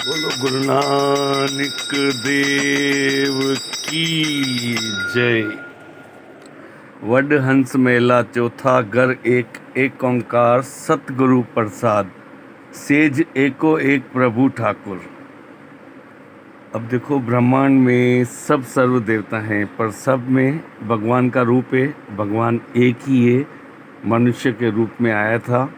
बोलो गुरु नानक देव की जय। वड हंस मेला चौथा घर एक एक ओंकार सतगुरु प्रसाद सेज एको एक प्रभु ठाकुर। अब देखो ब्रह्मांड में सब सर्व देवता हैं पर सब में भगवान का रूप है। भगवान एक ही है, मनुष्य के रूप में आया था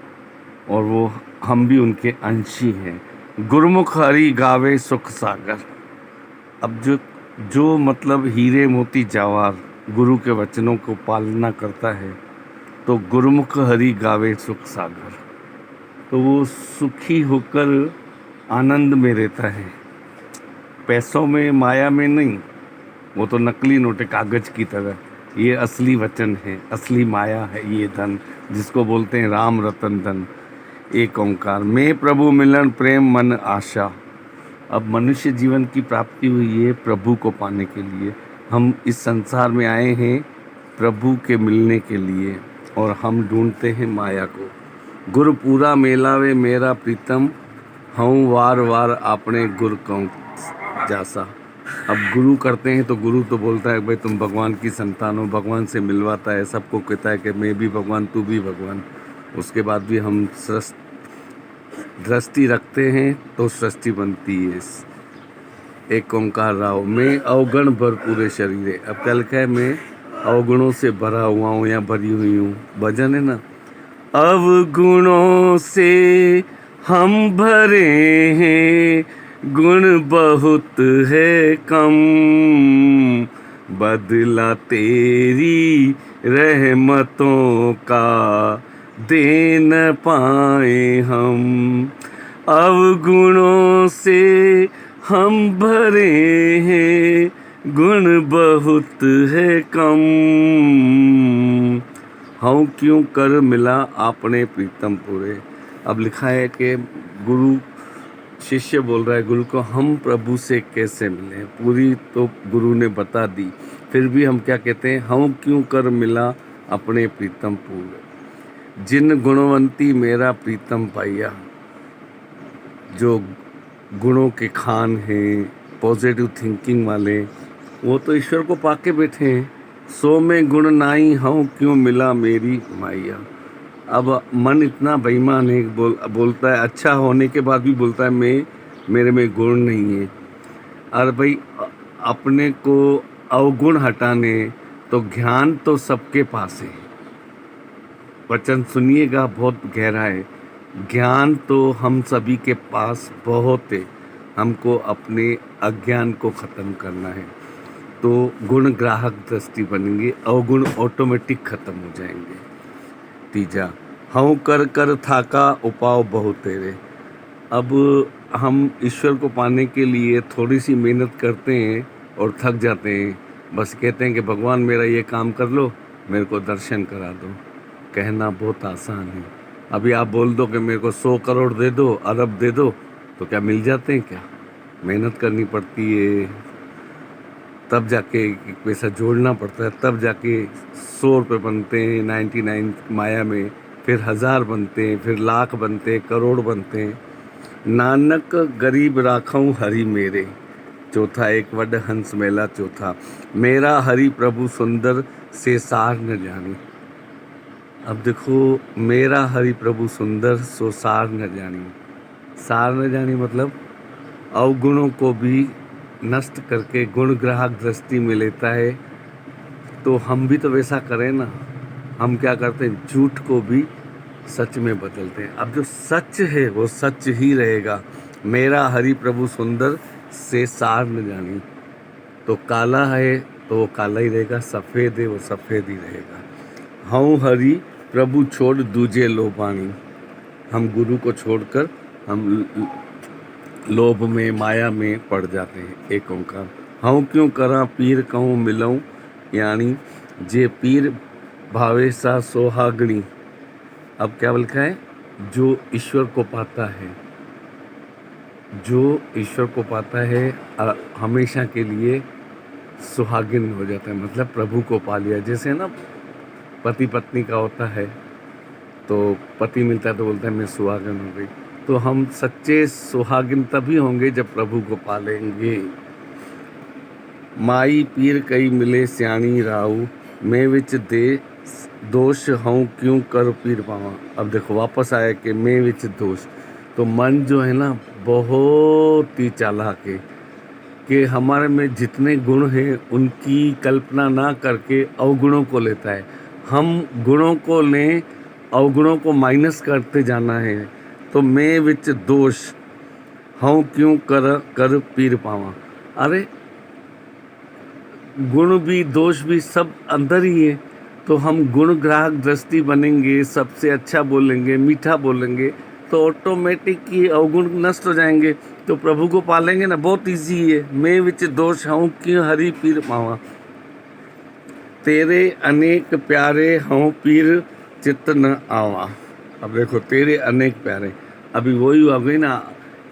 और वो हम भी उनके अंशी हैं। गुरुमुख हरि गावे सुख सागर। अब जो मतलब हीरे मोती जवाहर गुरु के वचनों को पालना करता है तो गुरुमुख हरि गावे सुख सागर, तो वो सुखी होकर आनंद में रहता है, पैसों में माया में नहीं। वो तो नकली नोट है कागज की तरह, ये असली वचन है, असली माया है ये धन, जिसको बोलते हैं राम रतन धन। एक ओंकार में प्रभु मिलन प्रेम मन आशा। अब मनुष्य जीवन की प्राप्ति हुई है प्रभु को पाने के लिए। हम इस संसार में आए हैं प्रभु के मिलने के लिए और हम ढूंढते हैं माया को। गुरु पूरा मेलावे मेरा प्रीतम, हूँ वार वार आपने गुर कहूँ जासा। अब गुरु करते हैं तो गुरु तो बोलता है भाई तुम भगवान की संतान हो, भगवान से मिलवाता है, सबको कहता है कि मैं भी भगवान तू भी भगवान। उसके बाद भी हम दृष्टि रखते हैं तो सृष्टि बनती है। एक ओंकार राव मैं अवगुण भर पूरे शरीर है। अब क्या लिखा है, मैं अवगुणों से भरा हुआ हूँ या भरी हुई हूँ। भजन है ना, अवगुणों से हम भरे हैं, गुण बहुत है कम, बदला तेरी रहमतों का दे न पाए हम। अवगुणों से हम भरे हैं, गुण बहुत है कम, हूँ क्यों कर मिला आपने प्रीतम पूरे। अब लिखा है कि गुरु शिष्य बोल रहा है गुरु को, हम प्रभु से कैसे मिले। पूरी तो गुरु ने बता दी, फिर भी हम क्या कहते हैं, हूँ क्यों कर मिला अपने प्रीतम पूरे। जिन गुणवंती मेरा प्रीतम पाइया, जो गुणों के खान हैं, पॉजिटिव थिंकिंग वाले, वो तो ईश्वर को पाके बैठे हैं। सो में गुण नाई हूँ क्यों मिला मेरी माइया। अब मन इतना बेईमान है, बोलता है अच्छा होने के बाद भी बोलता है मेरे में गुण नहीं है। और भाई अपने को अवगुण हटाने तो ज्ञान तो सबके पास है। वचन सुनिएगा, बहुत गहरा है। ज्ञान तो हम सभी के पास बहुत है, हमको अपने अज्ञान को ख़त्म करना है तो गुण ग्राहक दृष्टि बनेंगे, अवगुण ऑटोमेटिक ख़त्म हो जाएंगे। तीजा, हूँ कर कर थाका उपाव बहुत तेरे। अब हम ईश्वर को पाने के लिए थोड़ी सी मेहनत करते हैं और थक जाते हैं, बस कहते हैं कि भगवान मेरा ये काम कर लो, मेरे को दर्शन करा दो। कहना बहुत आसान है। अभी आप बोल दो कि मेरे को 100 करोड़ दे दो, अरब दे दो, तो क्या मिल जाते हैं क्या? मेहनत करनी पड़ती है, तब जाके पैसा जोड़ना पड़ता है, तब जाके 100 रुपये बनते हैं 99 माया में, फिर 1000 बनते हैं, फिर लाख बनते हैं, करोड़ बनते हैं। नानक गरीब राखऊं हरि मेरे। चौथा एक वड हंस मेला चौथा, मेरा हरि प्रभु सुंदर से सार न जानी। अब देखो, मेरा हरि प्रभु सुंदर सो सार न जानी। सार न जानी मतलब अवगुणों को भी नष्ट करके गुण ग्राहक दृष्टि में लेता है। तो हम भी तो वैसा करें ना। हम क्या करते हैं, झूठ को भी सच में बदलते हैं। अब जो सच है वो सच ही रहेगा। मेरा हरि प्रभु सुंदर से सार न जानी, तो काला है तो वो काला ही रहेगा, सफ़ेद है वो सफ़ेद ही रहेगा। हूँ हरि प्रभु छोड़ दूजे लोभानी। हम गुरु को छोड़कर हम लोभ में माया में पड़ जाते हैं। एक ओंकार, हूँ क्यों करा पीर कहूँ मिलऊँ, यानी जे पीर भावे सा सोहागणी। अब क्या लिखा है, जो ईश्वर को पाता है, जो ईश्वर को पाता है हमेशा के लिए सुहागिन हो जाता है, मतलब प्रभु को पा लिया। जैसे ना पति पत्नी का होता है, तो पति मिलता है तो बोलता है मैं सुहागन हो गई, तो हम सच्चे सुहागिन तभी होंगे जब प्रभु को पालेंगे। माई पीर कई मिले सियाणी राऊ, मैं विच दे दोष हूँ क्यों कर पीर पावा। अब देखो वापस आया कि मैं विच दोष। तो मन जो है ना बहुत ही चालाक है कि हमारे में जितने गुण हैं उनकी कल्पना ना करके अवगुणों को लेता है। हम गुणों को लें, अवगुणों को माइनस करते जाना है। तो मैं विच दोष हूँ क्यों कर पीर पावा। अरे गुण भी दोष भी सब अंदर ही है। तो हम गुण ग्राहक दृष्टि बनेंगे, सबसे अच्छा बोलेंगे, मीठा बोलेंगे, तो ऑटोमेटिक ही अवगुण नष्ट हो जाएंगे। तो प्रभु को पालेंगे ना, बहुत इजी है। मैं विच दोष हूँ क्यों हरि पीर पावा, तेरे अनेक प्यारे हूँ पीर चित्त न आवा। अब देखो तेरे अनेक प्यारे, अभी वही हो गई ना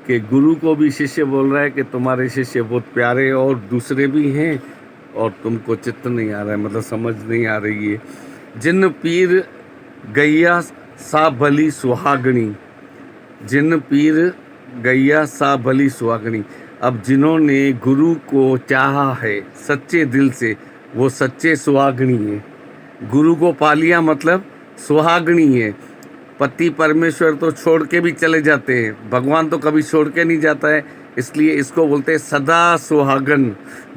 कि गुरु को भी शिष्य बोल रहा है कि तुम्हारे शिष्य बहुत प्यारे और दूसरे भी हैं और तुमको चित्त नहीं आ रहा है, मतलब समझ नहीं आ रही है। जिन पीर गैया सा भली सुहागणी, जिन पीर गैया सा भली सुहागणी। अब जिन्होंने गुरु को चाहा है सच्चे दिल से, वो सच्चे सुहागणी है। गुरु को पा लिया मतलब सुहागणी है। पति परमेश्वर तो छोड़ के भी चले जाते हैं, भगवान तो कभी छोड़ के नहीं जाता है, इसलिए इसको बोलते हैं सदा सुहागन।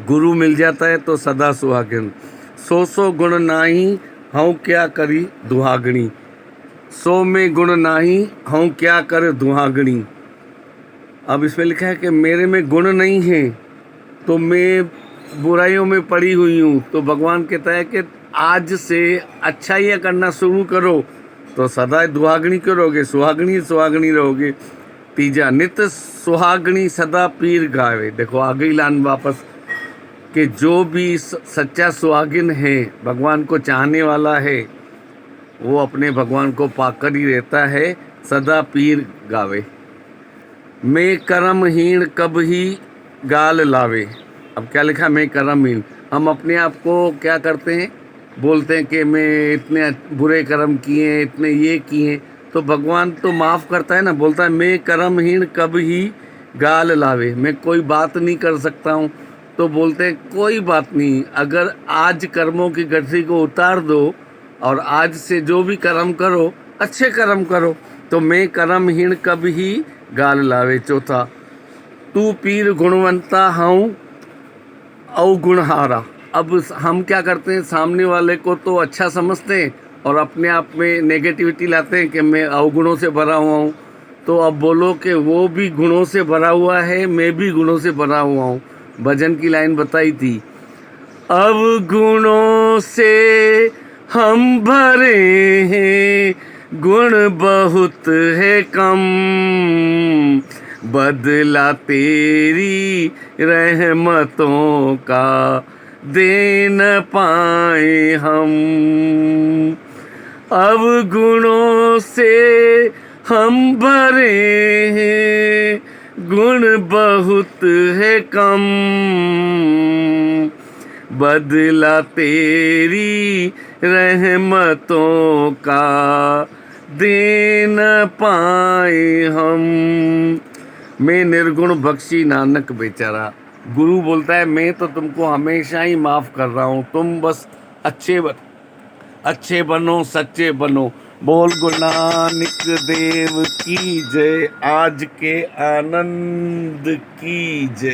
गुरु मिल जाता है तो सदा सुहागन। सो गुण नाही हूँ क्या करी दुहागणी, सो में गुण नाही हूँ क्या कर दुहागणी। अब इसमें लिखा है कि मेरे में गुण नहीं है तो मैं बुराइयों में पड़ी हुई हूँ। तो भगवान कहता है कि आज से अच्छाइयाँ करना शुरू करो तो सदा दुहागणी क्यों रहोगे, सुहागणी रहोगे। तीजा नित्य सुहागणी सदा पीर गावे। देखो आ गई लान वापस कि जो भी सच्चा सुहागिन है, भगवान को चाहने वाला है, वो अपने भगवान को पाकर ही रहता है, सदा पीर गावे। मैं कर्महीन कब ही गाल लावे। अब क्या लिखा, मैं कर्महीन। हम अपने आप को क्या करते हैं, बोलते हैं कि मैं इतने बुरे कर्म किए, इतने ये किए। तो भगवान तो माफ़ करता है ना, बोलता है मैं कर्महीन कब ही गाल लावे, मैं कोई बात नहीं कर सकता हूँ। तो बोलते हैं कोई बात नहीं, अगर आज कर्मों की गठरी को उतार दो और आज से जो भी कर्म करो अच्छे कर्म करो। तो मैं कर्महीन कब ही गाल लावे। चौथा, तू पीर गुणवंता हूँ अवगुणहारा। अब हम क्या करते हैं, सामने वाले को तो अच्छा समझते हैं और अपने आप में नेगेटिविटी लाते हैं कि मैं अवगुणों से भरा हुआ हूँ। तो अब बोलो कि वो भी गुणों से भरा हुआ है, मैं भी गुणों से भरा हुआ हूँ। भजन की लाइन बताई थी, अवगुणों से हम भरे हैं, गुण बहुत है कम, बदला तेरी रहमतों का दे न पाए हम। अवगुणों से हम भरे हैं, गुण बहुत है कम, बदला तेरी रहमतों का दे न पाए हम। मैं निर्गुण बख्शी नानक बेचारा। गुरु बोलता है मैं तो तुमको हमेशा ही माफ़ कर रहा हूँ, तुम बस अच्छे बनो, सच्चे बनो। बोल गुरु नानक देव की जय, आज के आनंद की जय।